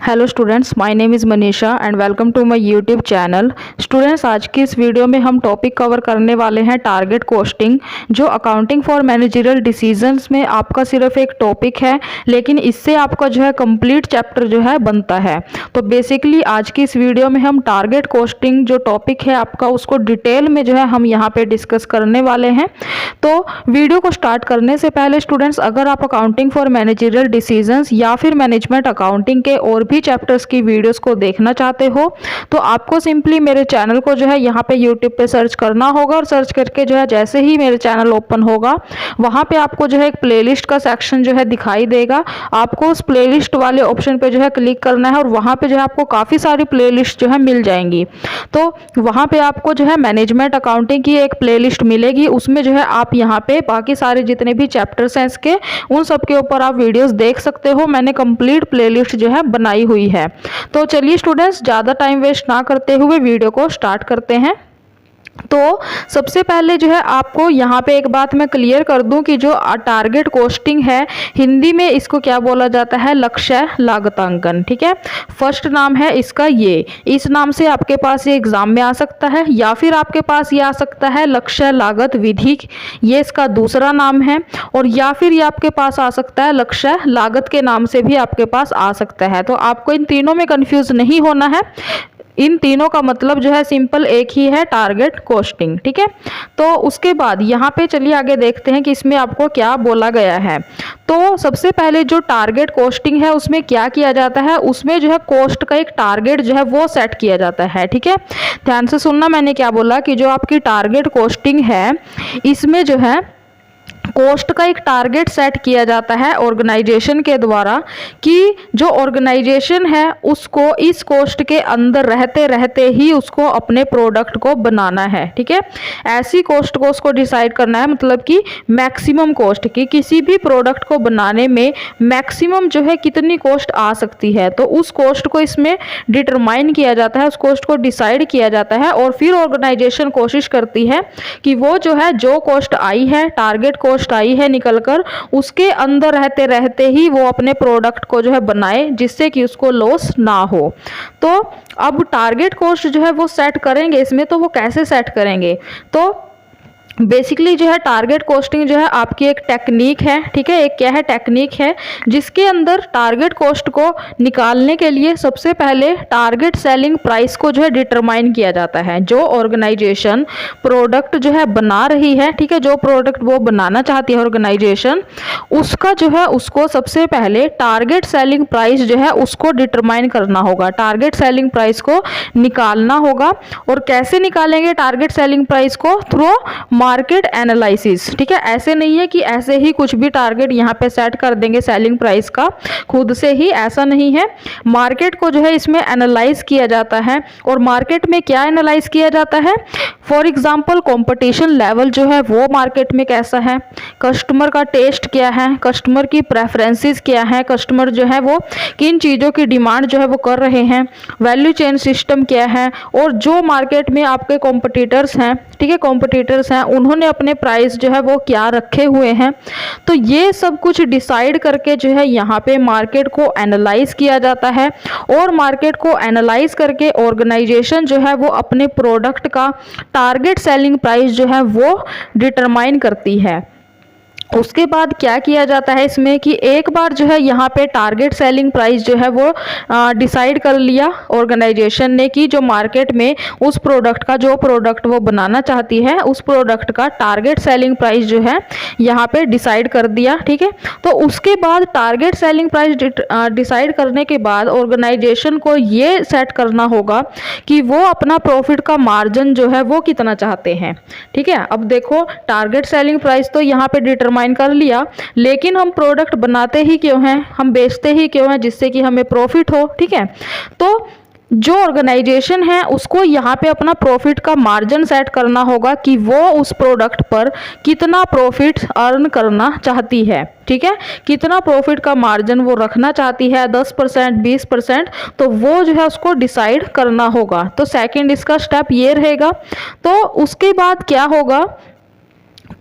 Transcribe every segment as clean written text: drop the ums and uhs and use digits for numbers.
Hello students, my name is Manisha and welcome to my YouTube channel. Students, आज की इस video में हम टॉपिक कवर करने वाले हैं टारगेट कॉस्टिंग, जो अकाउंटिंग फॉर मैनेजरियल डिसीजंस में आपका सिर्फ एक टॉपिक है, लेकिन इससे आपका जो है कंप्लीट चैप्टर जो है बनता है। तो बेसिकली आज की इस वीडियो में हम टारगेट कॉस्टिंग जो टॉपिक है आपका, उसको डिटेल में जो है हम यहाँ पे डिस्कस करने वाले हैं। तो वीडियो को स्टार्ट करने से पहले स्टूडेंट्स, अगर आप अकाउंटिंग फॉर मैनेजरियल डिसीजंस या फिर मैनेजमेंट अकाउंटिंग के और भी चैप्टर्स की वीडियोस को देखना चाहते हो तो आपको सिंपली मेरे चैनल को जो है यहाँ पे यूट्यूब पे सर्च करना होगा, और सर्च करके जो है जैसे ही मेरे चैनल ओपन होगा वहाँ पे आपको जो है एक प्लेलिस्ट का सेक्शन जो है दिखाई देगा। आपको उस प्लेलिस्ट वाले ऑप्शन पे जो है क्लिक करना है और वहाँ पे जो है आपको काफ़ी सारी प्लेलिस्ट जो है मिल जाएंगी। तो वहाँ पे आपको जो है मैनेजमेंट अकाउंटिंग की एक प्लेलिस्ट मिलेगी, उसमें जो है आप यहाँ पे बाकी सारे जितने भी चैप्टर्स हैं इसके, उन सब के ऊपर आप वीडियोस देख सकते हो। मैंने कंप्लीट प्लेलिस्ट जो है बनाई हुई है। तो चलिए स्टूडेंट्स, ज़्यादा टाइम वेस्ट ना करते हुए वीडियो को स्टार्ट करते हैं। तो सबसे पहले जो है आपको यहाँ पे एक बात मैं क्लियर कर दूं कि जो टारगेट कॉस्टिंग है, हिंदी में इसको क्या बोला जाता है, लक्ष्य लागतांकन। ठीक है, फर्स्ट नाम है इसका ये, इस नाम से आपके पास ये एग्जाम में आ सकता है, या फिर आपके पास ये आ सकता है लक्ष्य लागत विधि, ये इसका दूसरा नाम है, और या फिर ये आपके पास आ सकता है लक्ष्य लागत के नाम से भी आपके पास आ सकता है। तो आपको इन तीनों में कंफ्यूज नहीं होना है, इन तीनों का मतलब जो है सिंपल एक ही है, टारगेट कॉस्टिंग। ठीक है, तो उसके बाद यहाँ पे चलिए आगे देखते हैं कि इसमें आपको क्या बोला गया है। तो सबसे पहले जो टारगेट कॉस्टिंग है उसमें क्या किया जाता है, उसमें जो है कॉस्ट का एक टारगेट जो है वो सेट किया जाता है। ठीक है, ध्यान से सुनना, मैंने क्या बोला कि जो आपकी टारगेट कॉस्टिंग है इसमें जो है कॉस्ट का एक टारगेट सेट किया जाता है ऑर्गेनाइजेशन के द्वारा, कि जो ऑर्गेनाइजेशन है उसको इस कॉस्ट के अंदर रहते रहते ही उसको अपने प्रोडक्ट को बनाना है। ठीक है, ऐसी कॉस्ट को उसको डिसाइड करना है, मतलब कि मैक्सिमम कॉस्ट की, किसी भी प्रोडक्ट को बनाने में मैक्सिमम जो है कितनी कॉस्ट आ सकती है, तो उस कॉस्ट को इसमें डिटरमाइन किया जाता है, उस कॉस्ट को डिसाइड किया जाता है, और फिर ऑर्गेनाइजेशन कोशिश करती है कि वो जो है जो कॉस्ट आई है, टारगेट कॉस्ट आई है निकलकर, उसके अंदर रहते रहते ही वो अपने प्रोडक्ट को जो है बनाए, जिससे कि उसको लॉस ना हो। तो अब टारगेट कॉस्ट जो है वो सेट करेंगे इसमें, तो वो कैसे सेट करेंगे, तो बेसिकली जो है टारगेट कॉस्टिंग जो है आपकी एक टेक्निक है। ठीक है, एक क्या है, टेक्निक है, जिसके अंदर टारगेट कॉस्ट को निकालने के लिए सबसे पहले टारगेट सेलिंग प्राइस को जो है डिटरमाइन किया जाता है। जो ऑर्गेनाइजेशन प्रोडक्ट जो है बना रही है, ठीक है, जो प्रोडक्ट वो बनाना चाहती है ऑर्गेनाइजेशन, उसका जो है उसको सबसे पहले टारगेट सेलिंग प्राइस जो है उसको डिटरमाइन करना होगा, टारगेट सेलिंग प्राइस को निकालना होगा। और कैसे निकालेंगे टारगेट सेलिंग प्राइस को, थ्रू मार्केट एनालिसिस। ठीक है, ऐसे नहीं है कि ऐसे ही कुछ भी टारगेट यहाँ पे सेट कर देंगे सेलिंग प्राइस का खुद से ही, ऐसा नहीं है। मार्केट को जो है इसमें एनालाइज किया जाता है, और मार्केट में क्या एनालाइज किया जाता है, फॉर एग्जांपल कंपटीशन लेवल जो है वो मार्केट में कैसा है, कस्टमर का टेस्ट क्या है, कस्टमर की प्रेफरेंसेस क्या है, कस्टमर जो है वो किन चीज़ों की डिमांड जो है वो कर रहे हैं, वैल्यू चेन सिस्टम क्या है, और जो मार्केट में आपके कॉम्पिटिटर्स हैं, ठीक है, कॉम्पिटिटर्स हैं, उन्होंने अपने प्राइस जो है वो क्या रखे हुए हैं। तो ये सब कुछ डिसाइड करके जो है यहाँ पे मार्केट को एनालाइज किया जाता है, और मार्केट को एनालाइज करके ऑर्गेनाइजेशन जो है वो अपने प्रोडक्ट का टारगेट सेलिंग प्राइस जो है वो डिटरमाइन करती है। उसके बाद क्या किया जाता है इसमें कि एक बार जो है यहाँ पे टारगेट सेलिंग प्राइस जो है वो डिसाइड कर लिया ऑर्गेनाइजेशन ने, कि जो मार्केट में उस प्रोडक्ट का, जो प्रोडक्ट वो बनाना चाहती है उस प्रोडक्ट का टारगेट सेलिंग प्राइस जो है यहाँ पे डिसाइड कर दिया। ठीक है, तो उसके बाद टारगेट सेलिंग प्राइस डिसाइड करने के बाद ऑर्गेनाइजेशन को ये सेट करना होगा कि वो अपना प्रॉफिट का मार्जिन जो है वो कितना चाहते हैं। ठीक है, अब देखो टारगेट सेलिंग प्राइस तो यहाँ पे डिटरमाइन कर लिया, लेकिन हम प्रोडक्ट बनाते ही क्यों हैं, हम बेचते ही क्यों हैं, जिससे कि हमें प्रॉफिट हो। ठीक है, तो जो ऑर्गेनाइजेशन है उसको यहाँ पे अपना प्रॉफिट का मार्जिन सेट करना होगा कि वो उस प्रोडक्ट पर कितना प्रॉफिट अर्न करना चाहती है। ठीक है, कितना प्रॉफिट का मार्जिन वो रखना चाहती है, 10%, 20%, तो वो जो है उसको डिसाइड करना होगा। तो सेकंड इसका स्टेप ये रहेगा। तो उसके बाद क्या होगा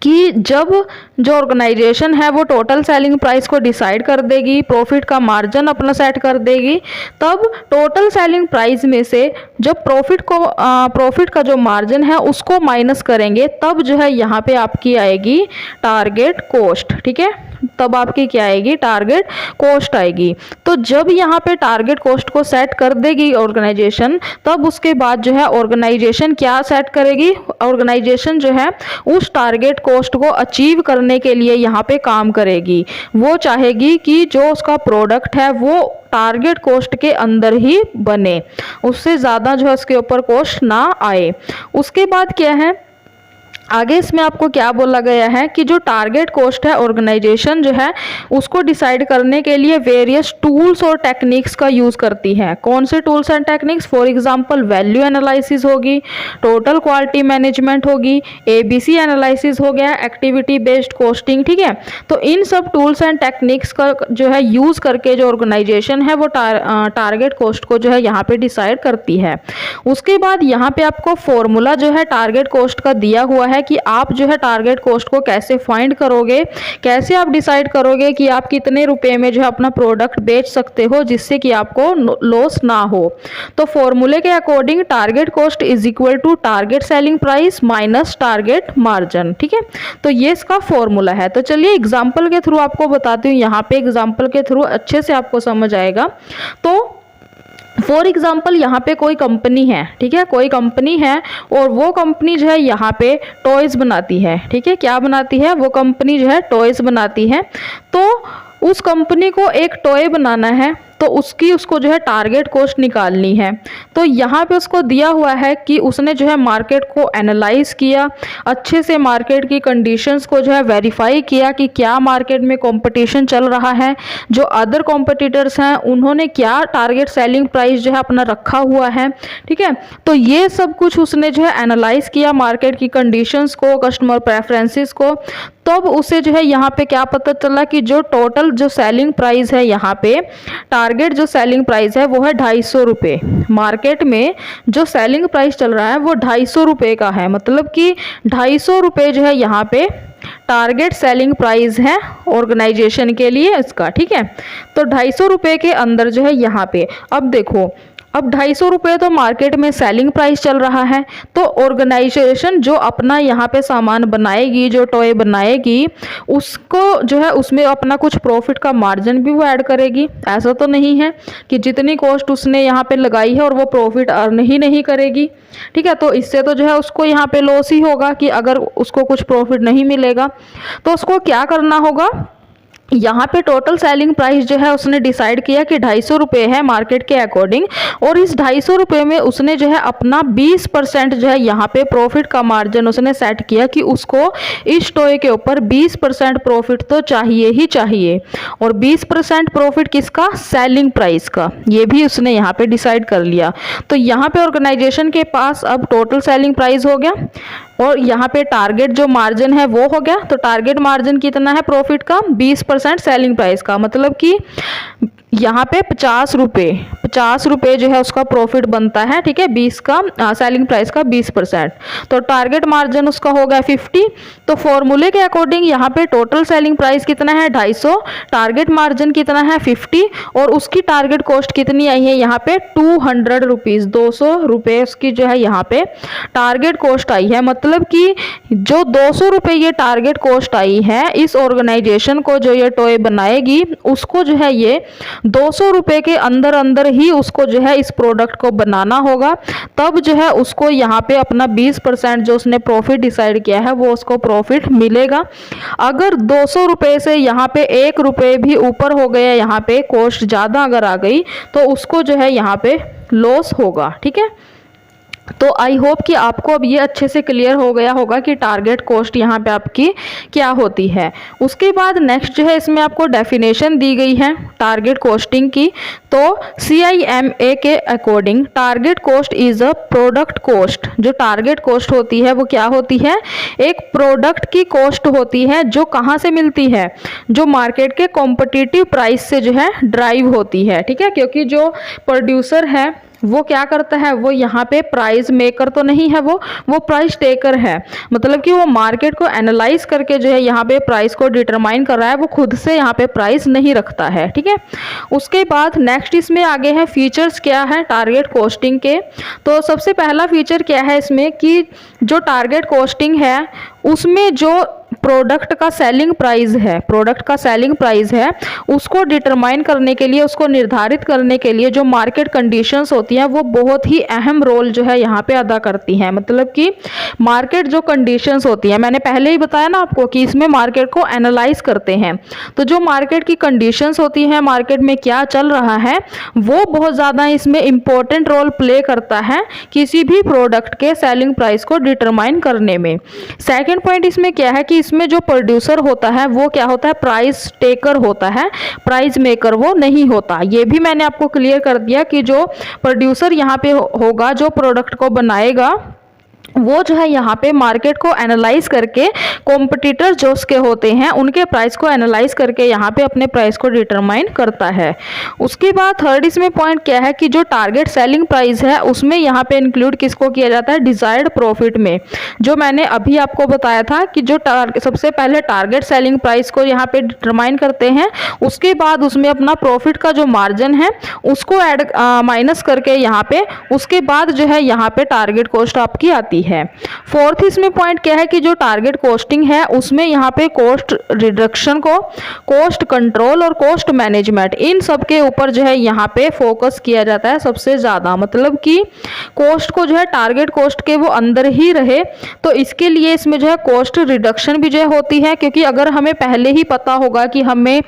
कि जब जो ऑर्गेनाइजेशन है वो टोटल सेलिंग प्राइस को डिसाइड कर देगी, प्रॉफिट का मार्जिन अपना सेट कर देगी, तब टोटल सेलिंग प्राइस में से जब प्रॉफिट का जो मार्जिन है उसको माइनस करेंगे, तब जो है यहाँ पे आपकी आएगी टारगेट कॉस्ट। ठीक है, तब आपकी क्या आएगी, टारगेट कॉस्ट आएगी। तो जब यहाँ पे टारगेट कॉस्ट को सेट कर देगी ऑर्गेनाइजेशन, तब उसके बाद जो है ऑर्गेनाइजेशन क्या सेट करेगी, ऑर्गेनाइजेशन जो है उस टारगेट कॉस्ट को अचीव करने के लिए यहाँ पे काम करेगी। वो चाहेगी कि जो उसका प्रोडक्ट है वो टारगेट कॉस्ट के अंदर ही बने, उससे ज़्यादा जो है उसके ऊपर कॉस्ट ना आए। उसके बाद क्या है, आगे इसमें आपको क्या बोला गया है कि जो टारगेट कॉस्ट है ऑर्गेनाइजेशन जो है उसको डिसाइड करने के लिए वेरियस टूल्स और टेक्निक्स का यूज़ करती है। कौन से tools and techniques, for example value analysis होगी, टोटल क्वालिटी मैनेजमेंट होगी, ABC एनालिसिस हो गया, एक्टिविटी बेस्ड कॉस्टिंग। ठीक है, तो इन सब टूल्स एंड टेक्निक्स का जो है यूज़ करके जो ऑर्गेनाइजेशन है वो टारगेट कॉस्ट को जो है यहाँ पे डिसाइड करती है। उसके बाद यहाँ पे आपको फॉर्मूला जो है टारगेट कॉस्ट का दिया हुआ है कि आप जो है टारगेट कॉस्ट को कैसे फाइंड करोगे, कैसे आप डिसाइड करोगे कि आप कितने रुपए में जो है अपना प्रोडक्ट बेच सकते हो जिससे कि आपको लॉस ना हो। तो फॉर्मूले के according target cost is equal to target selling price minus target margin. ठीक है, तो ये इसका फॉर्मूला है। तो चलिए एग्जाम्पल के थ्रू आपको बताती हूँ, यहाँ पे एग्जाम्पल के थ्रू अच्छे से आपको समझ आएगा। तो फॉर एग्जाम्पल यहाँ पे कोई कंपनी है, ठीक है, कोई कंपनी है और वो कंपनी जो है यहाँ पे टॉयज़ बनाती है। ठीक है, क्या बनाती है, वो कंपनी जो है टॉयज़ बनाती है। तो उस कंपनी को एक टॉय बनाना है, तो उसको जो है टारगेट कॉस्ट निकालनी है। तो यहाँ पे उसको दिया हुआ है कि उसने जो है मार्केट को एनालाइज किया, अच्छे से मार्केट की कंडीशंस को जो है वेरीफाई किया कि क्या मार्केट में कंपटीशन चल रहा है, जो अदर कॉम्पिटिटर्स हैं उन्होंने क्या टारगेट सेलिंग प्राइस जो है अपना रखा हुआ है। ठीक है, तो ये सब कुछ उसने जो है एनालाइज किया, मार्केट की कंडीशंस को, कस्टमर प्रेफरेंसेस को। तब उसे जो है यहाँ पे क्या पता चला कि जो टोटल जो सेलिंग प्राइस है, यहाँ पे टारगेट जो सेलिंग प्राइस है वो है 250 रुपये। मार्केट में जो सेलिंग प्राइस चल रहा है वो 250 रुपये का है, मतलब कि 250 रुपये जो है यहाँ पे टारगेट सेलिंग प्राइस है ऑर्गेनाइजेशन के लिए इसका। ठीक है, तो 250 रुपये के अंदर जो है यहाँ पे, अब देखो, अब 250 रुपये तो मार्केट में सेलिंग प्राइस चल रहा है, तो ऑर्गेनाइजेशन जो अपना यहाँ पे सामान बनाएगी, जो टॉय बनाएगी, उसको जो है उसमें अपना कुछ प्रॉफिट का मार्जिन भी वो ऐड करेगी। ऐसा तो नहीं है कि जितनी कॉस्ट उसने यहाँ पे लगाई है और वो प्रॉफिट अर्न ही नहीं करेगी। ठीक है, तो इससे तो जो है उसको यहाँ पे लॉस ही होगा कि अगर उसको कुछ प्रॉफिट नहीं मिलेगा। तो उसको क्या करना होगा, यहाँ पे टोटल सेलिंग प्राइस जो है उसने डिसाइड किया कि 250 रुपये है मार्केट के अकॉर्डिंग, और इस 250 रुपये में उसने जो है अपना 20% जो है यहाँ पे प्रॉफिट का मार्जिन उसने सेट किया कि उसको इस टॉय के ऊपर 20% प्रॉफिट तो चाहिए ही चाहिए। और 20% प्रॉफिट किसका, सेलिंग प्राइस का, ये भी उसने यहाँ पे डिसाइड कर लिया। तो यहाँ पे ऑर्गेनाइजेशन के पास अब टोटल सेलिंग प्राइस हो गया और यहाँ पे टारगेट जो मार्जिन है वो हो गया। तो टारगेट मार्जिन कितना है प्रॉफिट का, 20% सेलिंग प्राइस का, मतलब कि यहाँ पे 50 रुपये जो है उसका प्रॉफिट बनता है। ठीक है, 20 का सेलिंग प्राइस का 20%, तो टारगेट मार्जिन उसका हो गया 50। तो फॉर्मूले के अकॉर्डिंग यहाँ पे टोटल सेलिंग प्राइस कितना है, 250, टारगेट मार्जिन कितना है 50, और उसकी टारगेट कॉस्ट कितनी आई है यहाँ पे 200 रुपीज़, 200 रुपये उसकी जो है यहाँ पे टारगेट कॉस्ट आई है। मतलब कि जो 200 रुपये ये टारगेट कॉस्ट आई है, इस ऑर्गेनाइजेशन को जो ये टॉय बनाएगी उसको जो है ये 200 रुपये के अंदर अंदर ही उसको जो है इस प्रोडक्ट को बनाना होगा। तब जो है उसको यहाँ पे अपना 20% जो उसने प्रॉफिट डिसाइड किया है वो उसको प्रॉफिट मिलेगा। अगर 200 रुपये से यहाँ पे 1 रुपये भी ऊपर हो गया, यहाँ पे कॉस्ट ज़्यादा अगर आ गई, तो उसको जो है यहाँ पे लॉस होगा। ठीक है, तो आई होप कि आपको अब ये अच्छे से क्लियर हो गया होगा कि टारगेट कॉस्ट यहाँ पे आपकी क्या होती है। उसके बाद नेक्स्ट जो है इसमें आपको डेफिनेशन दी गई है टारगेट कॉस्टिंग की। तो CIMA के according target cost is a product cost. जो टारगेट कॉस्ट होती है वो क्या होती है, एक प्रोडक्ट की कॉस्ट होती है जो कहाँ से मिलती है, जो मार्केट के कॉम्पिटिटिव प्राइस से जो है ड्राइव होती है। ठीक है, क्योंकि जो प्रोड्यूसर है वो क्या करता है, वो यहाँ पे प्राइस मेकर तो नहीं है, वो प्राइस टेकर है। मतलब कि वो मार्केट को एनालाइज करके जो है यहाँ पे प्राइस को डिटरमाइन कर रहा है, वो खुद से यहाँ पे प्राइस नहीं रखता है। ठीक है, उसके बाद नेक्स्ट इसमें आगे है फीचर्स क्या है टारगेट कॉस्टिंग के। तो सबसे पहला फीचर क्या है इसमें कि जो टारगेट कॉस्टिंग है उसमें जो प्रोडक्ट का सेलिंग प्राइस है उसको डिटरमाइन करने के लिए, उसको निर्धारित करने के लिए जो मार्केट कंडीशंस होती हैं वो बहुत ही अहम रोल जो है यहाँ पे अदा करती हैं। मतलब कि मार्केट जो कंडीशंस होती हैं, मैंने पहले ही बताया ना आपको कि इसमें मार्केट को एनालाइज करते हैं, तो जो मार्केट की कंडीशंस होती हैं, मार्केट में क्या चल रहा है, वो बहुत ज़्यादा इसमें इम्पोर्टेंट रोल प्ले करता है किसी भी प्रोडक्ट के सेलिंग प्राइस को डिटरमाइन करने में। सेकेंड पॉइंट इसमें क्या है कि इसमें जो प्रोड्यूसर होता है वो क्या होता है, प्राइस टेकर होता है, प्राइस मेकर वो नहीं होता। ये भी मैंने आपको क्लियर कर दिया कि जो प्रोड्यूसर यहाँ पे होगा, जो प्रोडक्ट को बनाएगा, वो जो है यहाँ पे मार्केट को एनालाइज करके कॉम्पिटिटर जो उसके होते हैं उनके प्राइस को एनालाइज करके यहाँ पे अपने प्राइस को डिटरमाइन करता है। उसके बाद थर्ड इसमें पॉइंट क्या है कि जो टारगेट सेलिंग प्राइस है उसमें यहाँ पे इंक्लूड किसको किया जाता है, डिजायर्ड प्रॉफिट में। जो मैंने अभी आपको बताया था कि जो सबसे पहले टारगेट सेलिंग प्राइस को यहाँ पे डिटरमाइन करते हैं, उसके बाद उसमें अपना प्रॉफिट का जो मार्जिन है उसको ऐड माइनस करके यहाँ पे, उसके बाद जो है यहाँ पे टारगेट कॉस्ट आपकी आती है। फोर्थ इसमें पॉइंट क्या है कि जो टारगेट कॉस्टिंग है उसमें यहाँ पे कॉस्ट रिडक्शन को, कॉस्ट कंट्रोल और कॉस्ट मैनेजमेंट, इन सब के ऊपर जो है यहाँ पे फोकस किया जाता है सबसे ज़्यादा। मतलब कि कॉस्ट को जो है टारगेट कॉस्ट के वो अंदर ही रहे, तो इसके लिए इसमें जो है कॉस्ट रिडक्शन भी जो है होती है, क्योंकि अगर हमें पहले ही पता होगा कि हमें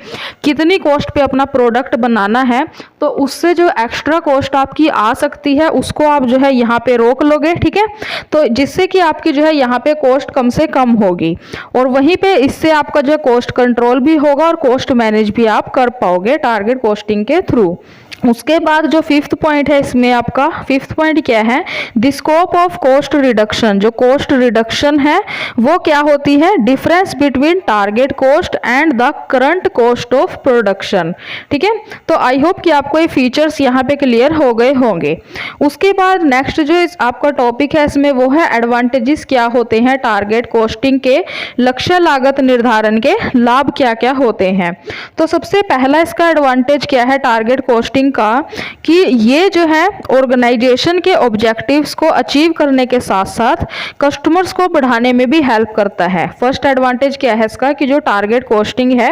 कितनी कॉस्ट पे अपना प्रोडक्ट बनाना है, तो उससे जो एक्स्ट्रा कॉस्ट आपकी आ सकती है उसको आप जो है यहाँ पे रोक लोगे। ठीक है, तो जिससे कि आपकी जो है यहाँ पे कॉस्ट कम से कम होगी, और वहीं पे इससे आपका जो है कॉस्ट कंट्रोल भी होगा और कॉस्ट मैनेज भी आप कर पाओगे टारगेट कॉस्टिंग के थ्रू। उसके बाद जो फिफ्थ पॉइंट है इसमें आपका, फिफ्थ पॉइंट क्या है, the scope of cost reduction. जो कॉस्ट रिडक्शन है वो क्या होती है, difference between target cost and the current cost of production. ठीक है, तो आई होप कि आपको ये फीचर्स यहाँ पे क्लियर हो गए होंगे। उसके बाद नेक्स्ट जो आपका टॉपिक है इसमें वो है एडवांटेजेस क्या होते हैं टारगेट कॉस्टिंग के, लक्ष्य लागत निर्धारण के लाभ क्या क्या होते हैं। तो सबसे पहला इसका एडवांटेज क्या है टारगेट कॉस्टिंग का, कि ये जो है ऑर्गेनाइजेशन के ऑब्जेक्टिव्स को अचीव करने के साथ साथ कस्टमर्स को बढ़ाने में भी हेल्प करता है। फर्स्ट एडवांटेज क्या है इसका कि जो टारगेट कॉस्टिंग है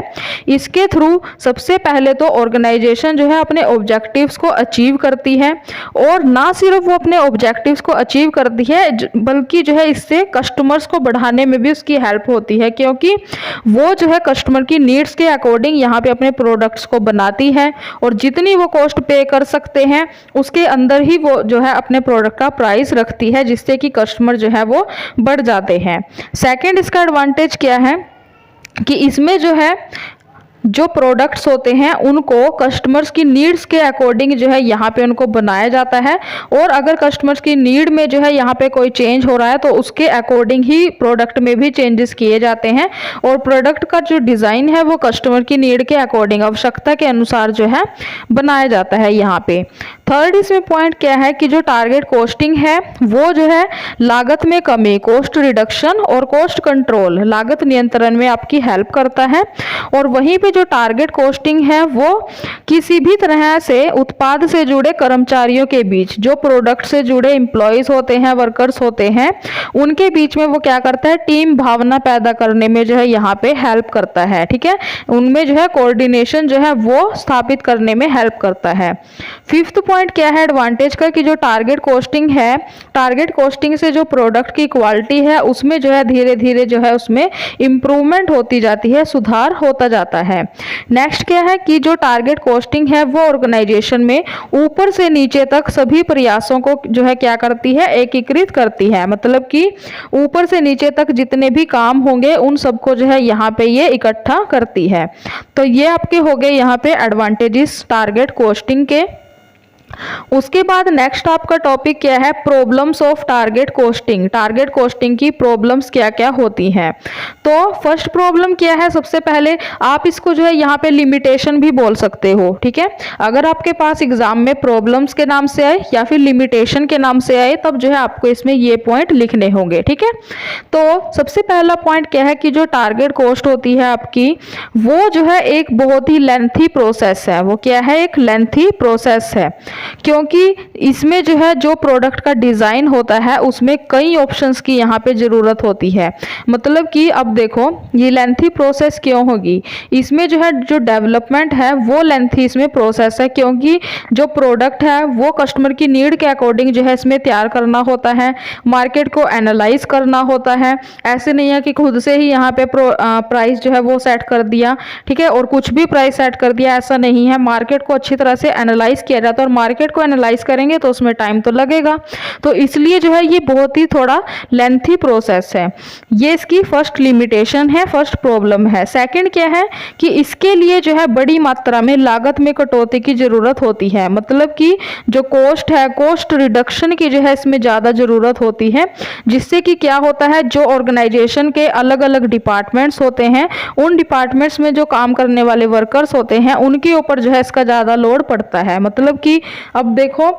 इसके थ्रू सबसे पहले तो ऑर्गेनाइजेशन जो है अपने ऑब्जेक्टिव्स को अचीव करती है, और ना सिर्फ वो अपने ऑब्जेक्टिव्स को अचीव करती है बल्कि जो है इससे कस्टमर्स को बढ़ाने में भी उसकी हेल्प होती है, क्योंकि वो जो है कस्टमर की नीड्स के अकॉर्डिंग यहाँ पे अपने प्रोडक्ट्स को बनाती है, और जितनी वो कॉस्ट पे कर सकते हैं उसके अंदर ही वो जो है अपने प्रोडक्ट का प्राइस रखती है, जिससे कि कस्टमर जो है वो बढ़ जाते हैं। सेकंड इसका एडवांटेज क्या है कि इसमें जो है जो प्रोडक्ट्स होते हैं उनको कस्टमर्स की नीड्स के अकॉर्डिंग जो है यहाँ पे उनको बनाया जाता है, और अगर कस्टमर्स की नीड में जो है यहाँ पे कोई चेंज हो रहा है तो उसके अकॉर्डिंग ही प्रोडक्ट में भी चेंजेस किए जाते हैं, और प्रोडक्ट का जो डिज़ाइन है वो कस्टमर की नीड के अकॉर्डिंग, आवश्यकता के अनुसार जो है बनाया जाता है यहाँ पे। थर्ड इसमें पॉइंट क्या है कि जो टारगेट कॉस्टिंग है वो जो है लागत में कमी, कॉस्ट रिडक्शन और कॉस्ट कंट्रोल, लागत नियंत्रण में आपकी हेल्प करता है। और वहीं पे जो टारगेट कॉस्टिंग है वो किसी भी तरह से उत्पाद से जुड़े कर्मचारियों के बीच, जो प्रोडक्ट से जुड़े एम्प्लॉयज होते हैं, वर्कर्स होते हैं, उनके बीच में वो क्या करता है, टीम भावना पैदा करने में जो है यहाँ पे हेल्प करता है। ठीक है, उनमें जो है कोऑर्डिनेशन जो है वो स्थापित करने में हेल्प करता है। फिफ्थ पॉइंट क्या है एडवांटेज का कि जो टारगेट कॉस्टिंग है, टारगेट कॉस्टिंग से जो प्रोडक्ट की क्वालिटी है उसमें जो है धीरे धीरे जो है उसमें इंप्रूवमेंट होती जाती है, सुधार होता जाता है। नेक्स्ट क्या है कि जो टारगेट कॉस्टिंग है वो ऑर्गेनाइजेशन में ऊपर से नीचे तक सभी प्रयासों को जो है क्या करती है, एकीकृत करती है। मतलब कि ऊपर से नीचे तक जितने भी काम होंगे उन सबको जो है यहाँ पे ये इकट्ठा करती है। तो ये आपके हो गए यहाँ पे एडवांटेजेस टारगेट कॉस्टिंग के। उसके बाद नेक्स्ट आपका टॉपिक क्या है, problems of target costing. Target costing की प्रॉब्लम्स क्या क्या होती हैं। तो फर्स्ट प्रॉब्लम क्या है, सबसे पहले आप इसको जो है यहाँ पे लिमिटेशन भी बोल सकते हो, ठीक है। अगर आपके पास एग्जाम में प्रॉब्लम्स के नाम से आए या फिर लिमिटेशन के नाम से आए, तब जो है आपको इसमें ये पॉइंट लिखने होंगे, ठीक है। तो सबसे पहला पॉइंट क्या है कि जो टारगेट कॉस्ट होती है आपकी, वो जो है एक बहुत ही लेंथी प्रोसेस है। वो क्या है, एक लेंथी प्रोसेस है, क्योंकि इसमें जो है जो प्रोडक्ट का डिज़ाइन होता है उसमें कई ऑप्शंस की यहाँ पे ज़रूरत होती है। मतलब कि अब देखो ये लेंथी प्रोसेस क्यों होगी, इसमें जो है जो डेवलपमेंट है वो लेंथी इसमें प्रोसेस है, क्योंकि जो प्रोडक्ट है वो कस्टमर की नीड के अकॉर्डिंग जो है इसमें तैयार करना होता है, मार्केट को एनालाइज करना होता है। ऐसे नहीं है कि खुद से ही यहाँ पे प्राइस जो है वो सेट कर दिया, ठीक है, और कुछ भी प्राइस सेट कर दिया, ऐसा नहीं है। मार्केट को अच्छी तरह से एनालाइज किया जाता है, और मार्केट को एनालाइज करेंगे तो उसमें टाइम तो लगेगा। तो इसलिए जो है ये बहुत ही थोड़ा लेंथी प्रोसेस है। ये इसकी फर्स्ट लिमिटेशन है, फर्स्ट प्रॉब्लम है। सेकंड क्या है कि इसके लिए जो है बड़ी मात्रा में लागत में कटौती की ज़रूरत होती है। मतलब कि जो कॉस्ट है, कॉस्ट रिडक्शन की जो है इसमें ज़्यादा ज़रूरत होती है, जिससे कि क्या होता है, जो ऑर्गेनाइजेशन के अलग अलग डिपार्टमेंट्स होते हैं, उन डिपार्टमेंट्स में जो काम करने वाले वर्कर्स होते हैं उनके ऊपर जो है इसका ज़्यादा लोड पड़ता है। मतलब कि अब देखो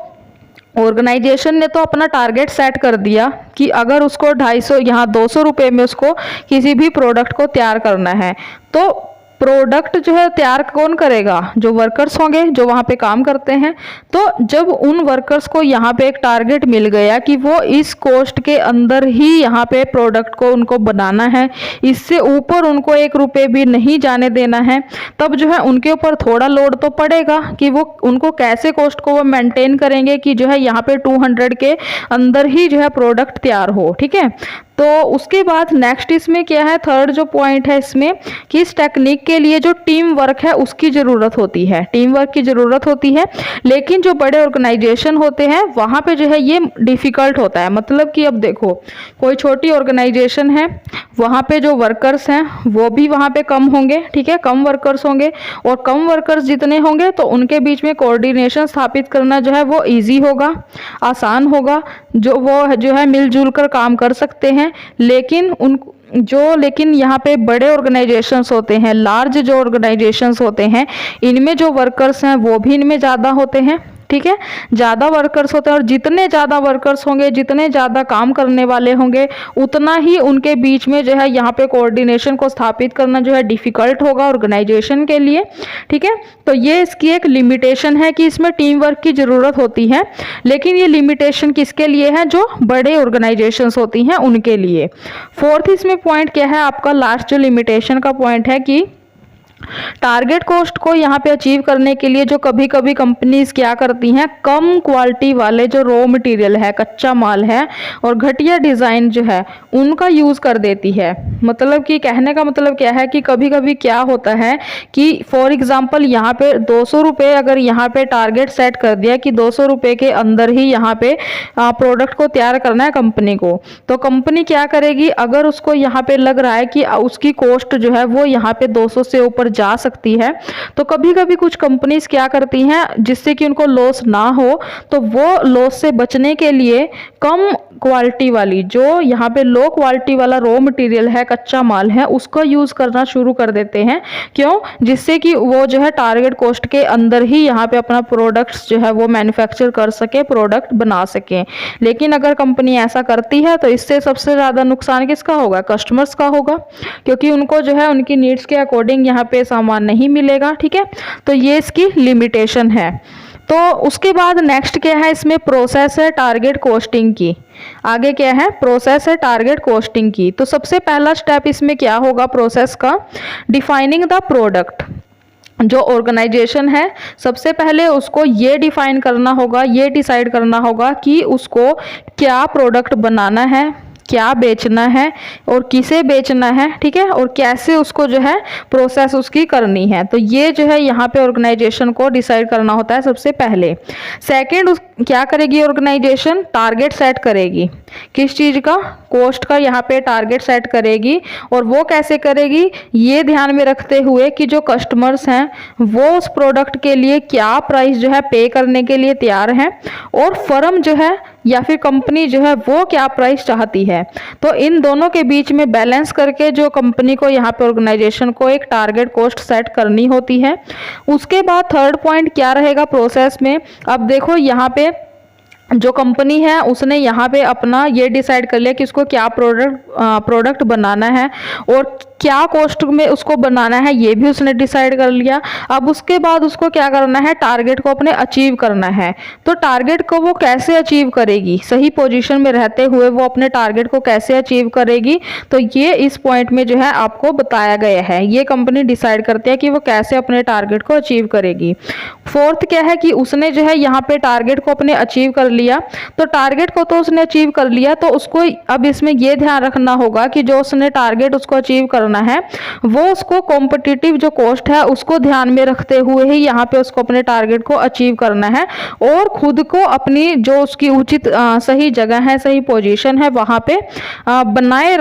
ऑर्गेनाइजेशन ने तो अपना टारगेट सेट कर दिया कि अगर उसको 250 यहाँ 200 रुपये में उसको किसी भी प्रोडक्ट को तैयार करना है, तो प्रोडक्ट जो है तैयार कौन करेगा, जो वर्कर्स होंगे जो वहाँ पे काम करते हैं। तो जब उन वर्कर्स को यहाँ पे एक टारगेट मिल गया कि वो इस कॉस्ट के अंदर ही यहाँ पे प्रोडक्ट को उनको बनाना है, इससे ऊपर उनको 1 रुपये भी नहीं जाने देना है, तब जो है उनके ऊपर थोड़ा लोड तो पड़ेगा कि वो उनको कैसे कॉस्ट को वो मेंटेन करेंगे कि जो है यहाँ पे 200 के अंदर ही जो है प्रोडक्ट तैयार हो, ठीक है। तो उसके बाद नेक्स्ट इसमें क्या है, थर्ड जो पॉइंट है इसमें कि इस टेक्निक के लिए जो टीम वर्क है उसकी ज़रूरत होती है, टीम वर्क की ज़रूरत होती है। लेकिन जो बड़े ऑर्गेनाइजेशन होते हैं वहाँ पे जो है ये डिफ़िकल्ट होता है। मतलब कि अब देखो कोई छोटी ऑर्गेनाइजेशन है, वहाँ पे जो वर्कर्स हैं वो भी वहाँ पे कम होंगे, ठीक है, कम वर्कर्स होंगे, और कम वर्कर्स जितने होंगे तो उनके बीच में कोऑर्डिनेशन स्थापित करना जो है वो ईजी होगा, आसान होगा, जो है मिलजुल कर काम कर सकते हैं। लेकिन यहाँ पे बड़े ऑर्गेनाइजेशंस होते हैं, लार्ज जो ऑर्गेनाइजेशंस होते हैं, इनमें जो वर्कर्स हैं वो भी इनमें ज़्यादा होते हैं, ठीक है, ज़्यादा वर्कर्स होते हैं। और जितने ज़्यादा वर्कर्स होंगे, जितने ज़्यादा काम करने वाले होंगे, उतना ही उनके बीच में जो है यहाँ पे कोऑर्डिनेशन को स्थापित करना जो है डिफ़िकल्ट होगा ऑर्गेनाइजेशन के लिए, ठीक है। तो ये इसकी एक लिमिटेशन है कि इसमें टीम वर्क की ज़रूरत होती है, लेकिन ये लिमिटेशन किसके लिए है, जो बड़े ऑर्गेनाइजेशंस होती हैं उनके लिए। फोर्थ इसमें पॉइंट क्या है आपका, लास्ट जो लिमिटेशन का पॉइंट है कि टारगेट कॉस्ट को यहाँ पे अचीव करने के लिए जो कभी कभी कंपनीज क्या करती हैं, कम क्वालिटी वाले जो रॉ मटेरियल है, कच्चा माल है, और घटिया डिज़ाइन जो है उनका यूज़ कर देती है। मतलब कि कहने का मतलब क्या है कि कभी कभी क्या होता है कि फॉर एग्जांपल यहाँ पे 200 रुपये अगर यहाँ पे टारगेट सेट कर दिया कि 200 रुपये के अंदर ही यहाँ पे प्रोडक्ट को तैयार करना है कंपनी को, तो कंपनी क्या करेगी, अगर उसको यहाँ पे लग रहा है कि उसकी कॉस्ट जो है वो यहाँ पे 200 से ऊपर जा सकती है, तो कभी कभी कुछ कंपनीज क्या करती हैं, जिससे कि उनको लॉस ना हो, तो वो लॉस से बचने के लिए कम क्वालिटी वाली, जो यहाँ पे लो क्वालिटी वाला रॉ मटेरियल है, कच्चा माल है, उसका यूज़ करना शुरू कर देते हैं। क्यों, जिससे कि वो जो है टारगेट कॉस्ट के अंदर ही यहाँ पे अपना प्रोडक्ट्स जो है वो मैन्युफैक्चर कर सके, प्रोडक्ट बना सके। लेकिन अगर कंपनी ऐसा करती है तो इससे सबसे ज़्यादा नुकसान किसका होगा, कस्टमर्स का होगा, क्योंकि उनको जो है उनकी नीड्स के अकॉर्डिंग यहाँ पे सामान नहीं मिलेगा, ठीक है। तो ये इसकी लिमिटेशन है। तो उसके बाद नेक्स्ट क्या है, इसमें प्रोसेस है टारगेट कॉस्टिंग की। आगे क्या है, प्रोसेस है टारगेट कॉस्टिंग की। तो सबसे पहला स्टेप इसमें क्या होगा प्रोसेस का, डिफाइनिंग द प्रोडक्ट। जो ऑर्गेनाइजेशन है सबसे पहले उसको ये डिफाइन करना होगा, ये डिसाइड करना होगा कि उसको क्या प्रोडक्ट बनाना है, क्या बेचना है और किसे बेचना है, ठीक है, और कैसे उसको जो है प्रोसेस उसकी करनी है। तो ये जो है यहाँ पे ऑर्गेनाइजेशन को डिसाइड करना होता है सबसे पहले। सेकंड क्या करेगी ऑर्गेनाइजेशन, टारगेट सेट करेगी, किस चीज़ का, कोस्ट का यहाँ पे टारगेट सेट करेगी। और वो कैसे करेगी, ये ध्यान में रखते हुए कि जो कस्टमर्स हैं वो उस प्रोडक्ट के लिए क्या प्राइस जो है पे करने के लिए तैयार हैं, और फर्म जो है या फिर कंपनी जो है वो क्या प्राइस चाहती है। तो इन दोनों के बीच में बैलेंस करके जो कंपनी को यहाँ पे ऑर्गेनाइजेशन को एक टारगेट कॉस्ट सेट करनी होती है। उसके बाद थर्ड पॉइंट क्या रहेगा प्रोसेस में, अब देखो यहाँ पे जो कंपनी है उसने यहाँ पे अपना ये डिसाइड कर लिया कि उसको क्या प्रोडक्ट बनाना है और क्या कॉस्ट में उसको बनाना है, ये भी उसने डिसाइड कर लिया। अब उसके बाद उसको क्या करना है, टारगेट को अपने अचीव करना है। तो टारगेट को वो कैसे अचीव करेगी, सही पोजीशन में रहते हुए वो अपने टारगेट को कैसे अचीव करेगी, तो ये इस पॉइंट में जो है आपको बताया गया है। ये कंपनी डिसाइड करती है कि वो कैसे अपने टारगेट को अचीव करेगी। फोर्थ क्या है कि उसने जो है यहाँ पे टारगेट को अपने अचीव कर लिया, तो टारगेट को तो उसने अचीव कर लिया, तो उसको अब इसमें ये ध्यान रखना होगा कि जो उसने टारगेट उसको अचीव करना है वो उसको कॉम्पिटिटिव जो कॉस्ट है उसको ध्यान में रखते हुए ही यहाँ पे उसको अपने टारगेट को अचीव करना है, और खुद को अपनी जो उसकी उचित सही जगह है, सही पोजीशन है वहाँ पे बनाए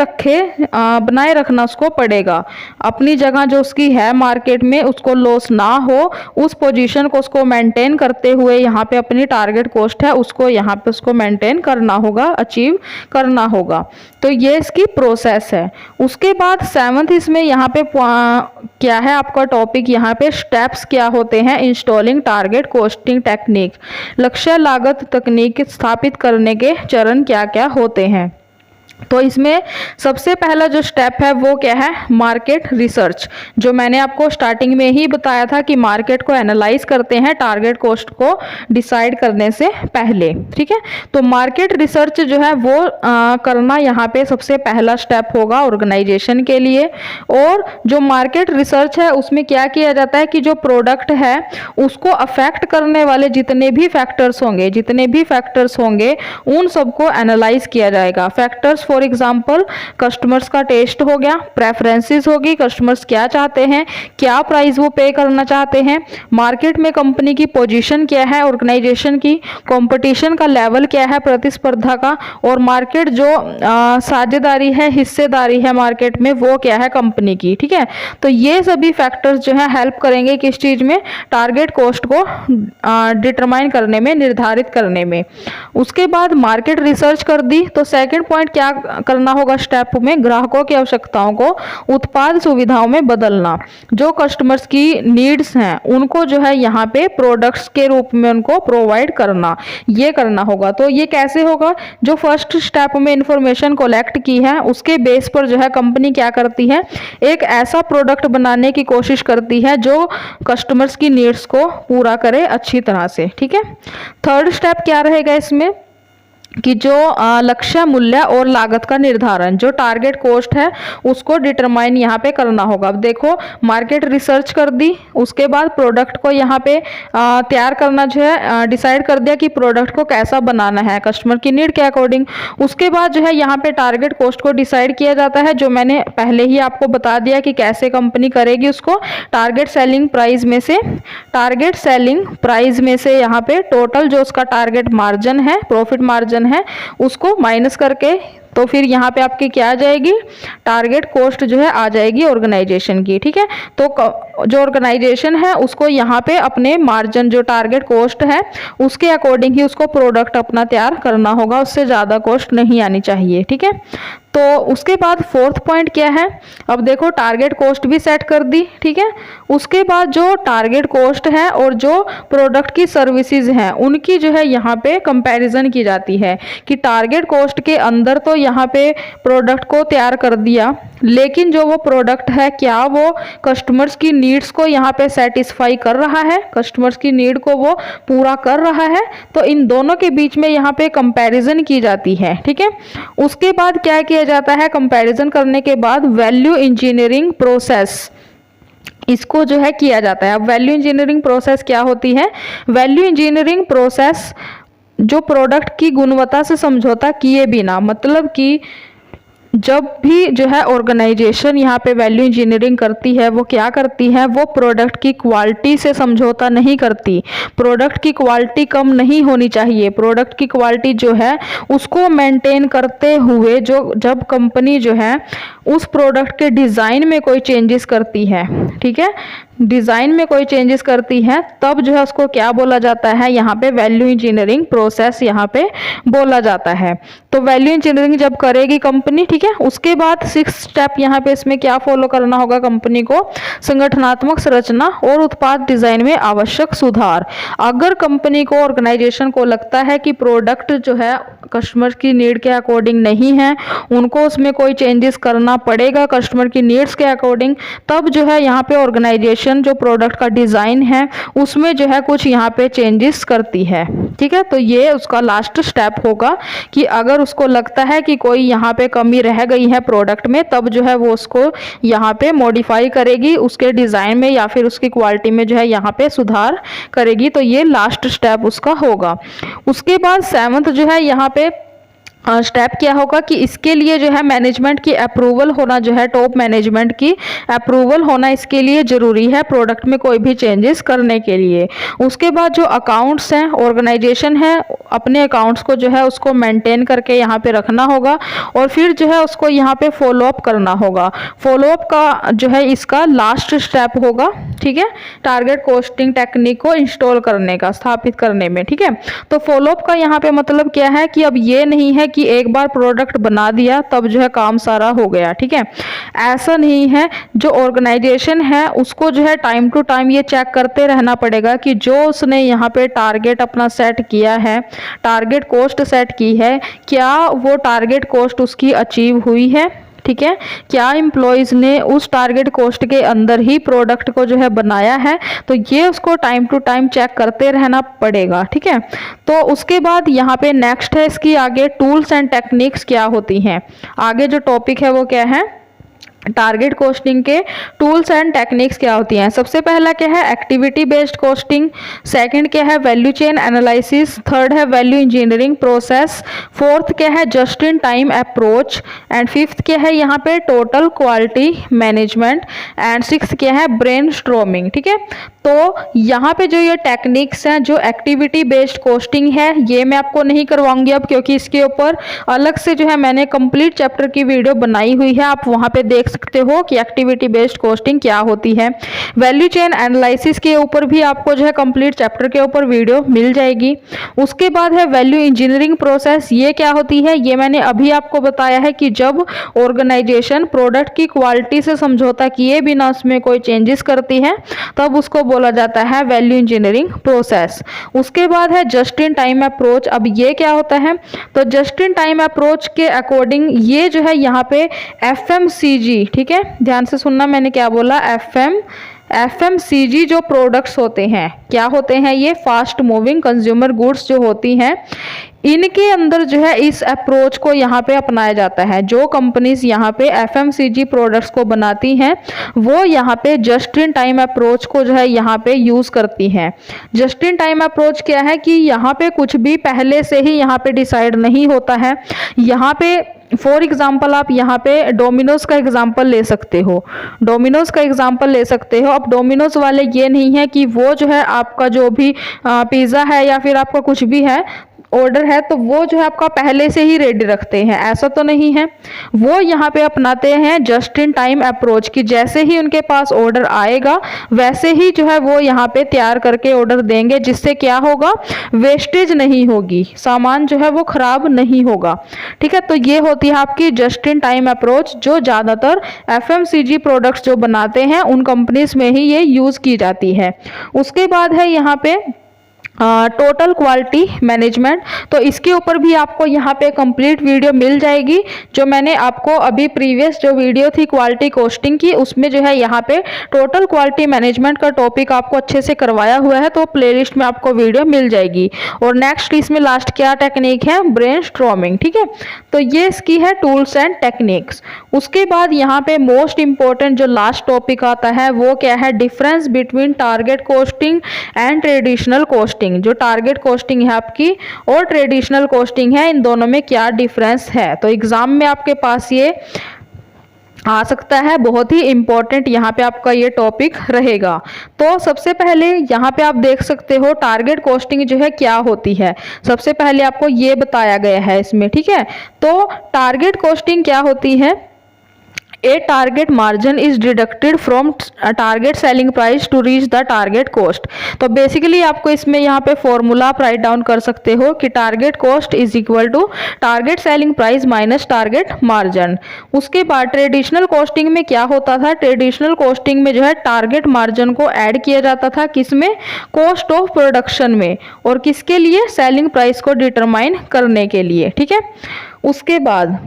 रखना उसको पड़ेगा। अपनी जगह जो उसकी है मार्केट में उसको लॉस ना हो, उस पोजीशन को उसको मेंटेन करते हुए यहाँ पे अपनी टारगेट कॉस्ट है उसको यहाँ पे उसको मेंटेन करना होगा, अचीव करना होगा। तो ये इसकी प्रोसेस है। उसके बाद सेवंथ इसमें यहाँ पे क्या है आपका टॉपिक, यहाँ पे स्टेप्स क्या होते हैं, इंस्टॉलिंग टारगेट कॉस्टिंग टेक्निक, लक्ष्य लागत तकनीक स्थापित करने के चरण क्या क्या होते हैं। तो इसमें सबसे पहला जो स्टेप है वो क्या है, मार्केट रिसर्च। जो मैंने आपको स्टार्टिंग में ही बताया था कि मार्केट को एनालाइज करते हैं टारगेट कॉस्ट को डिसाइड करने से पहले, ठीक है। तो मार्केट रिसर्च जो है वो करना यहाँ पे सबसे पहला स्टेप होगा ऑर्गेनाइजेशन के लिए। और जो मार्केट रिसर्च है उसमें क्या किया जाता है कि जो प्रोडक्ट है उसको अफेक्ट करने वाले जितने भी फैक्टर्स होंगे उन सबको एनालाइज किया जाएगा। फैक्टर्स फॉर एग्जाम्पल कस्टमर्स का टेस्ट हो गया, प्रेफरेंसेस होगी, कस्टमर्स क्या चाहते हैं, क्या प्राइस वो पे करना चाहते हैं, मार्केट में कंपनी की पोजीशन क्या है, ऑर्गेनाइजेशन की कंपटीशन का लेवल क्या है, प्रतिस्पर्धा का, और मार्केट जो साझेदारी है, हिस्सेदारी है मार्केट में वो क्या है कंपनी की, ठीक है। तो ये सभी फैक्टर्स जो है हेल्प करेंगे किस चीज में, टारगेट कॉस्ट को डिटरमाइन करने में, निर्धारित करने में। उसके बाद मार्केट रिसर्च कर दी तो सेकंड पॉइंट क्या करना होगा स्टेप में, ग्राहकों की आवश्यकताओं को उत्पाद सुविधाओं में बदलना। जो कस्टमर्स की नीड्स हैं उनको जो है यहाँ पे प्रोडक्ट्स के रूप में उनको प्रोवाइड करना, ये करना होगा। तो ये कैसे होगा, जो फर्स्ट स्टेप में इंफॉर्मेशन कलेक्ट की है उसके बेस पर जो है कंपनी क्या करती है, एक ऐसा प्रोडक्ट बनाने की कोशिश करती है जो कस्टमर्स की नीड्स को पूरा करे अच्छी तरह से, ठीक है। थर्ड स्टेप क्या रहेगा इसमें कि जो लक्ष्य मूल्य और लागत का निर्धारण, जो टारगेट कॉस्ट है उसको डिटरमाइन यहाँ पे करना होगा। अब देखो मार्केट रिसर्च कर दी, उसके बाद प्रोडक्ट को यहाँ पे तैयार करना जो है डिसाइड कर दिया कि प्रोडक्ट को कैसा बनाना है कस्टमर की नीड के अकॉर्डिंग। उसके बाद जो है यहाँ पे टारगेट कॉस्ट को डिसाइड किया जाता है, जो मैंने पहले ही आपको बता दिया कि कैसे कंपनी करेगी उसको। टारगेट सेलिंग प्राइस में से यहाँ पे टोटल जो उसका टारगेट मार्जिन है, प्रॉफिट मार्जिन है, उसको माइनस करके तो फिर यहाँ पे आपकी क्या आ जाएगी, टारगेट कॉस्ट जो है आ जाएगी ऑर्गेनाइजेशन की, ठीक है। तो जो ऑर्गेनाइजेशन है उसको यहाँ पे अपने मार्जिन जो टारगेट कॉस्ट है उसके अकॉर्डिंग ही उसको प्रोडक्ट अपना तैयार करना होगा, उससे ज़्यादा कॉस्ट नहीं आनी चाहिए, ठीक है। तो उसके बाद फोर्थ पॉइंट क्या है, अब देखो टारगेट कॉस्ट भी सेट कर दी, ठीक है। उसके बाद जो टारगेट कॉस्ट है और जो प्रोडक्ट की सर्विसेज हैं उनकी जो है यहाँ पे कंपैरिजन की जाती है कि टारगेट कॉस्ट के अंदर तो यहाँ पे प्रोडक्ट को तैयार कर दिया, लेकिन जो वो प्रोडक्ट है क्या वो कस्टमर्स की नीड्स को यहाँ पे सेटिस्फाई कर रहा है, कस्टमर्स की नीड को वो पूरा कर रहा है। तो इन दोनों के बीच में यहाँ पे कंपैरिजन की जाती है, ठीक है। उसके बाद क्या किया जाता है, कंपैरिजन करने के बाद वैल्यू इंजीनियरिंग प्रोसेस इसको जो है किया जाता है। अब वैल्यू इंजीनियरिंग प्रोसेस क्या होती है, वैल्यू इंजीनियरिंग प्रोसेस जो प्रोडक्ट की गुणवत्ता से समझौता किए बिना, मतलब कि जब भी जो है ऑर्गेनाइजेशन यहाँ पे वैल्यू इंजीनियरिंग करती है, वो क्या करती है, वो प्रोडक्ट की क्वालिटी से समझौता नहीं करती। प्रोडक्ट की क्वालिटी कम नहीं होनी चाहिए। प्रोडक्ट की क्वालिटी जो है उसको मेंटेन करते हुए जब कंपनी जो है उस प्रोडक्ट के डिज़ाइन में कोई चेंजेस करती है, ठीक है, डिज़ाइन में कोई चेंजेस करती है, तब जो है उसको क्या बोला जाता है, यहाँ पे वैल्यू इंजीनियरिंग प्रोसेस यहाँ पे बोला जाता है। तो वैल्यू इंजीनियरिंग जब करेगी कंपनी, ठीक है, उसके बाद 6 स्टेप यहाँ पे इसमें क्या फॉलो करना होगा कंपनी को, संगठनात्मक संरचना और उत्पाद डिज़ाइन में आवश्यक सुधार। अगर कंपनी को, ऑर्गेनाइजेशन को लगता है कि प्रोडक्ट जो है कस्टमर की नीड के अकॉर्डिंग नहीं है, उनको उसमें कोई चेंजेस करना पड़ेगा कस्टमर की नीड्स के अकॉर्डिंग, तब जो है यहाँ पे ऑर्गेनाइजेशन जो प्रोडक्ट का डिज़ाइन है उसमें जो है कुछ यहाँ पे चेंजेस करती है, ठीक है। तो ये उसका लास्ट स्टेप होगा कि अगर उसको लगता है कि कोई यहाँ पे कमी रह गई है प्रोडक्ट में, तब जो है वो उसको यहाँ पे मॉडिफाई करेगी, उसके डिज़ाइन में या फिर उसकी क्वालिटी में जो है यहाँ पे सुधार करेगी। तो ये लास्ट स्टेप उसका होगा। उसके बाद 7th जो है यहाँ पे स्टेप क्या होगा कि इसके लिए जो है मैनेजमेंट की अप्रूवल होना, जो है टॉप मैनेजमेंट की अप्रूवल होना इसके लिए ज़रूरी है प्रोडक्ट में कोई भी चेंजेस करने के लिए। उसके बाद जो अकाउंट्स हैं, ऑर्गेनाइजेशन है अपने अकाउंट्स को जो है उसको मेंटेन करके यहाँ पे रखना होगा और फिर जो है उसको यहाँ पे फॉलोअप करना होगा। फॉलोअप का जो है इसका लास्ट स्टेप होगा, ठीक है, टारगेट कॉस्टिंग टेक्निक को इंस्टॉल करने का, स्थापित करने में, ठीक है। तो फॉलोअप का यहाँ पे मतलब क्या है कि अब ये नहीं है कि एक बार प्रोडक्ट बना दिया तब जो है काम सारा हो गया, ठीक है, ऐसा नहीं है। जो ऑर्गेनाइजेशन है उसको जो है टाइम टू टाइम ये चेक करते रहना पड़ेगा कि जो उसने यहाँ पे टारगेट अपना सेट किया है, टारगेट कॉस्ट सेट की है, क्या वो टारगेट कॉस्ट उसकी अचीव हुई है, ठीक है, क्या एम्प्लॉयज़ ने उस टारगेट कॉस्ट के अंदर ही प्रोडक्ट को जो है बनाया है। तो ये उसको टाइम टू टाइम चेक करते रहना पड़ेगा, ठीक है। तो उसके बाद यहाँ पे नेक्स्ट है इसकी आगे टूल्स एंड टेक्निक्स क्या होती हैं। आगे जो टॉपिक है वो क्या है, टारगेट कॉस्टिंग के टूल्स एंड टेक्निक्स क्या होती हैं। सबसे पहला क्या है, एक्टिविटी बेस्ड कॉस्टिंग। सेकंड क्या है, वैल्यू चेन एनालिसिस। थर्ड है वैल्यू इंजीनियरिंग प्रोसेस। फोर्थ क्या है, just in time approach. And fifth क्या है यहाँ पे, total quality management. And sixth क्या है, ब्रेनस्टॉर्मिंग, ठीक है। तो यहाँ पे जो ये टेक्निक्स हैं, जो एक्टिविटी बेस्ड कॉस्टिंग है, ये मैं आपको नहीं करवाऊंगी अब, क्योंकि इसके ऊपर अलग से जो है मैंने कंप्लीट चैप्टर की वीडियो बनाई हुई है, आप वहाँ पे देख सकते हो कि एक्टिविटी बेस्ड कॉस्टिंग क्या होती है। वैल्यू चेन एनालिसिस के ऊपर भी आपको जो है कंप्लीट चैप्टर के ऊपर वीडियो मिल जाएगी। उसके बाद है वैल्यू इंजीनियरिंग प्रोसेस। ये क्या होती है, ये मैंने अभी आपको बताया है कि जब ऑर्गेनाइजेशन प्रोडक्ट की क्वालिटी से समझौता किए बिना उसमें कोई चेंजेस करती है, तब उसको बोला जाता है वैल्यू इंजीनियरिंग प्रोसेस। उसके बाद है जस्ट इन टाइम अप्रोच। अब ये क्या होता है, तो जस्ट इन टाइम अप्रोच के अकॉर्डिंग ये जो है यहाँ पे FMCG, ठीक है, ध्यान से सुनना मैंने क्या बोला, FMCG जो प्रोडक्ट्स होते हैं, क्या होते हैं ये, फास्ट मूविंग कंज्यूमर गुड्स जो होती हैं, इनके अंदर जो है इस अप्रोच को यहाँ पे अपनाया जाता है। जो कंपनीज यहाँ पे FMCG प्रोडक्ट्स को बनाती हैं, वो यहाँ पे जस्ट इन टाइम अप्रोच को जो है यहाँ पे यूज़ करती हैं। जस्ट इन टाइम अप्रोच क्या है कि यहाँ पे कुछ भी पहले से ही यहाँ पे डिसाइड नहीं होता है। यहाँ पे फॉर एग्जाम्पल आप यहाँ पे डोमिनोज का एग्जाम्पल ले सकते हो, डोमिनोज का एग्जाम्पल ले सकते हो। अब डोमिनोज वाले ये नहीं है कि वो जो है आपका जो भी पिज़्ज़ा है या फिर आपका कुछ भी है ऑर्डर है, तो वो जो है आपका पहले से ही रेडी रखते हैं, ऐसा तो नहीं है। वो यहाँ पे अपनाते हैं जस्ट इन टाइम अप्रोच की, जैसे ही उनके पास ऑर्डर आएगा वैसे ही जो है वो यहाँ पे तैयार करके ऑर्डर देंगे, जिससे क्या होगा, वेस्टेज नहीं होगी, सामान जो है वो खराब नहीं होगा, ठीक है। तो ये होती है आपकी जस्ट इन टाइम अप्रोच, जो ज़्यादातर FMCG प्रोडक्ट्स जो बनाते हैं उन कंपनीज में ही ये यूज़ की जाती है। उसके बाद है यहाँ पे टोटल क्वालिटी मैनेजमेंट। तो इसके ऊपर भी आपको यहाँ पे कंप्लीट वीडियो मिल जाएगी, जो मैंने आपको अभी प्रीवियस जो वीडियो थी क्वालिटी कॉस्टिंग की, उसमें जो है यहाँ पे टोटल क्वालिटी मैनेजमेंट का टॉपिक आपको अच्छे से करवाया हुआ है, तो प्लेलिस्ट में आपको वीडियो मिल जाएगी। और नेक्स्ट इसमें लास्ट क्या टेक्निक है, ब्रेनस्टॉर्मिंग, ठीक है। तो ये इसकी है टूल्स एंड टेक्निक्स। उसके बाद यहाँ पे मोस्ट इंपॉर्टेंट जो लास्ट टॉपिक आता है वो क्या है, difference between target costing and traditional costing. Costing, जो टारगेट कॉस्टिंग है आपकी और ट्रेडिशनल कॉस्टिंग है, इन दोनों में क्या डिफरेंस है। तो एग्जाम में आपके पास ये आ सकता है, बहुत ही इंपॉर्टेंट यहाँ पे आपका ये टॉपिक रहेगा। तो सबसे पहले यहाँ पे आप देख सकते हो टारगेट कॉस्टिंग जो है क्या होती है, सबसे पहले आपको ये बताया गया है इसमें, ठीक है। तो टारगेट कॉस्टिंग क्या होती है, a target margin is deducted from target selling price to reach the target cost. तो बेसिकली आपको इसमें यहाँ पे फॉर्मूला आप राइट डाउन कर सकते हो कि target cost is equal to target selling price minus target margin. उसके बाद ट्रेडिशनल कॉस्टिंग में क्या होता था, ट्रेडिशनल कॉस्टिंग में जो है टारगेट मार्जिन को ऐड किया जाता था, किसमें, कॉस्ट ऑफ प्रोडक्शन में, और किसके लिए, सेलिंग प्राइस को डिटरमाइन करने के लिए, ठीक है। उसके बाद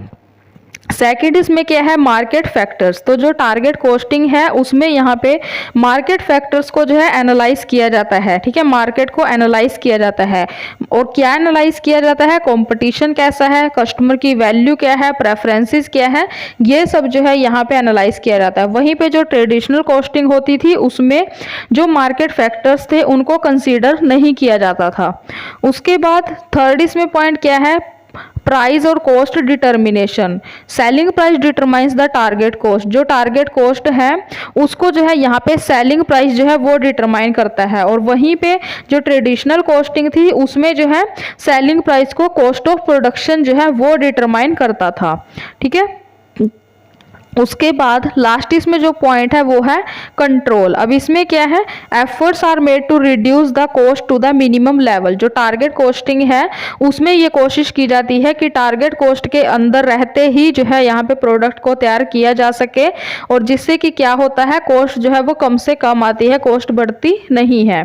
सेकेंड इसमें क्या है, मार्केट फैक्टर्स। तो जो टारगेट कॉस्टिंग है उसमें यहाँ पे मार्केट फैक्टर्स को जो है एनालाइज किया जाता है, ठीक है, मार्केट को एनालाइज किया जाता है। और क्या एनालाइज किया जाता है, कंपटीशन कैसा है, कस्टमर की वैल्यू क्या है, प्रेफरेंसेस क्या है, ये सब जो है यहाँ पे एनालाइज किया जाता है। वहीं पे जो ट्रेडिशनल कॉस्टिंग होती थी उसमें जो मार्केट फैक्टर्स थे उनको कंसीडर नहीं किया जाता था। उसके बाद थर्ड इसमें पॉइंट क्या है, प्राइस और cost determination. Selling price determines the target cost. जो टारगेट कॉस्ट है उसको जो है यहाँ पे सेलिंग प्राइस जो है वो डिटरमाइन करता है, और वहीं पे जो ट्रेडिशनल कॉस्टिंग थी उसमें जो है सेलिंग प्राइस को कॉस्ट ऑफ प्रोडक्शन जो है वो डिटरमाइन करता था, ठीक है। उसके बाद लास्ट इसमें जो पॉइंट है वो है कंट्रोल। अब इसमें क्या है, efforts are made to reduce the cost to the minimum level. जो टारगेट कॉस्टिंग है उसमें ये कोशिश की जाती है कि टारगेट कॉस्ट के अंदर रहते ही जो है यहाँ पे प्रोडक्ट को तैयार किया जा सके, और जिससे कि क्या होता है, कॉस्ट जो है वो कम से कम आती है, कॉस्ट बढ़ती नहीं है।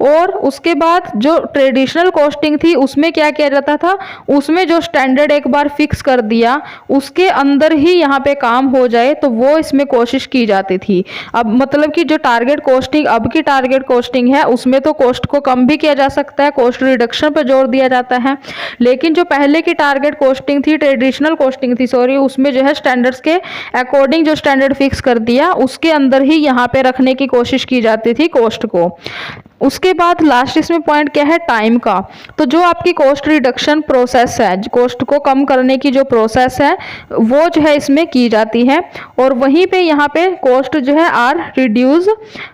और उसके बाद जो ट्रेडिशनल कॉस्टिंग थी उसमें क्या किया जाता था, उसमें जो स्टैंडर्ड एक बार फिक्स कर दिया उसके अंदर ही यहाँ पे काम हो जाए, तो वो इसमें कोशिश की जाती थी। अब मतलब कि जो टारगेट कॉस्टिंग अब की टारगेट कॉस्टिंग है उसमें तो कॉस्ट को कम भी किया जा सकता है, कॉस्ट रिडक्शन पर जोर दिया जाता है, लेकिन जो पहले की टारगेट कॉस्टिंग थी, ट्रेडिशनल कॉस्टिंग थी सॉरी, उसमें जो है स्टैंडर्ड्स के अकॉर्डिंग जो स्टैंडर्ड फिक्स कर दिया उसके अंदर ही यहाँ पे रखने की कोशिश की जाती थी कॉस्ट को। उसके बाद लास्ट इसमें पॉइंट क्या है, टाइम का। तो जो आपकी कॉस्ट रिडक्शन प्रोसेस है, कॉस्ट को कम करने की जो प्रोसेस है वो जो है इसमें की जाती है, और वहीं पे यहाँ पे कॉस्ट जो है आर रिड्यूस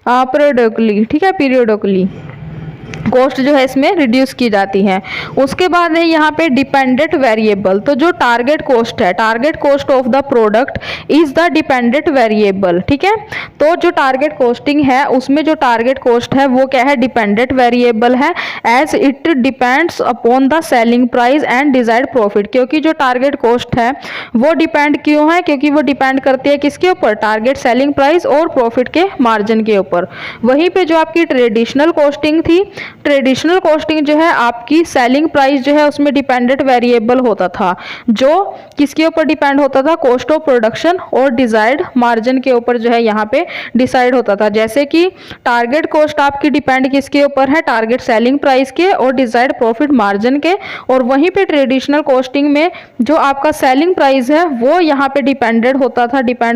पीरियडिकली, ठीक है, पीरियडिकली कॉस्ट जो है इसमें रिड्यूस की जाती है। उसके बाद है यहाँ पे डिपेंडेंट वेरिएबल। तो जो टारगेट कॉस्ट है, target cost of the product is the dependent variable, ठीक है। तो जो टारगेट कॉस्टिंग है उसमें जो टारगेट कॉस्ट है वो क्या है, डिपेंडेंट वेरिएबल है, as it depends upon the selling price and desired profit. क्योंकि जो टारगेट कॉस्ट है वो डिपेंड क्यों है, क्योंकि वो डिपेंड करती है किसके ऊपर, टारगेट सेलिंग प्राइस और प्रॉफिट के मार्जिन के ऊपर। वहीं पे जो आपकी ट्रेडिशनल कॉस्टिंग थी, ट्रेडिशनल कॉस्टिंग जो है आपकी सेलिंग प्राइस जो है उसमें डिपेंडेंट वेरिएबल होता था, जो किसके ऊपर डिपेंड होता था, कॉस्ट ऑफ प्रोडक्शन और डिजायर्ड मार्जिन के ऊपर जो है यहाँ पे डिसाइड होता था। जैसे कि टारगेट कॉस्ट आपकी डिपेंड किसके ऊपर है, टारगेट सेलिंग प्राइस के और डिजायर्ड प्रॉफिट मार्जिन के, और वहीं पे ट्रेडिशनल कॉस्टिंग में जो आपका सेलिंग प्राइस है वो यहाँ पे डिपेंड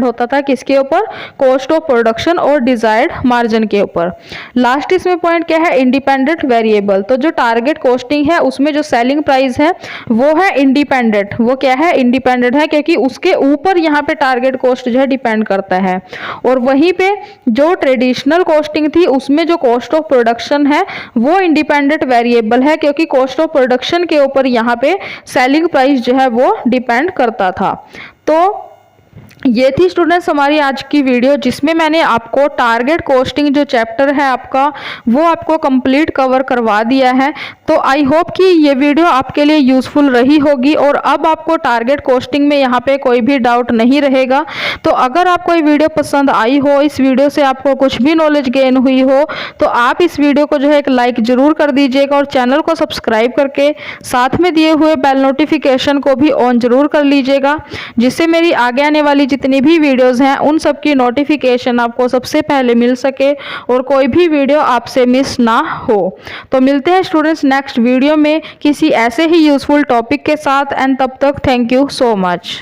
होता था किसके ऊपर, कॉस्ट ऑफ प्रोडक्शन और डिजायर्ड मार्जिन के ऊपर। लास्ट इसमें पॉइंट क्या है, इंडिपेंडेंट वेरिएबल। तो जो टारगेट कॉस्टिंग है उसमें जो सेलिंग प्राइस है वो है इंडिपेंडेंट, वो क्या है, इंडिपेंडेंट है, क्योंकि उसके ऊपर यहाँ पे टारगेट कॉस्ट जो है डिपेंड करता है। और वहीं पे जो ट्रेडिशनल कॉस्टिंग थी उसमें जो कॉस्ट ऑफ प्रोडक्शन है वो इंडिपेंडेंट वेरिएबल है, क्योंकि कॉस्ट ऑफ प्रोडक्शन के ऊपर यहाँ पे सेलिंग प्राइस जो है वो डिपेंड करता था। तो ये थी स्टूडेंट्स हमारी आज की वीडियो, जिसमें मैंने आपको टारगेट कॉस्टिंग जो चैप्टर है आपका वो आपको कंप्लीट कवर करवा दिया है। तो आई होप कि ये वीडियो आपके लिए यूज़फुल रही होगी, और अब आपको टारगेट कॉस्टिंग में यहाँ पे कोई भी डाउट नहीं रहेगा। तो अगर आपको ये वीडियो पसंद आई हो, इस वीडियो से आपको कुछ भी नॉलेज गेन हुई हो, तो आप इस वीडियो को जो है एक लाइक ज़रूर कर दीजिएगा, और चैनल को सब्सक्राइब करके साथ में दिए हुए बेल नोटिफिकेशन को भी ऑन ज़रूर कर लीजिएगा, जिससे मेरी आगे आने वाली जितनी भी वीडियोस हैं उन सब की नोटिफिकेशन आपको सबसे पहले मिल सके और कोई भी वीडियो आपसे मिस ना हो। तो मिलते हैं स्टूडेंट्स नेक्स्ट वीडियो में किसी ऐसे ही यूजफुल टॉपिक के साथ, एंड तब तक थैंक यू सो मच।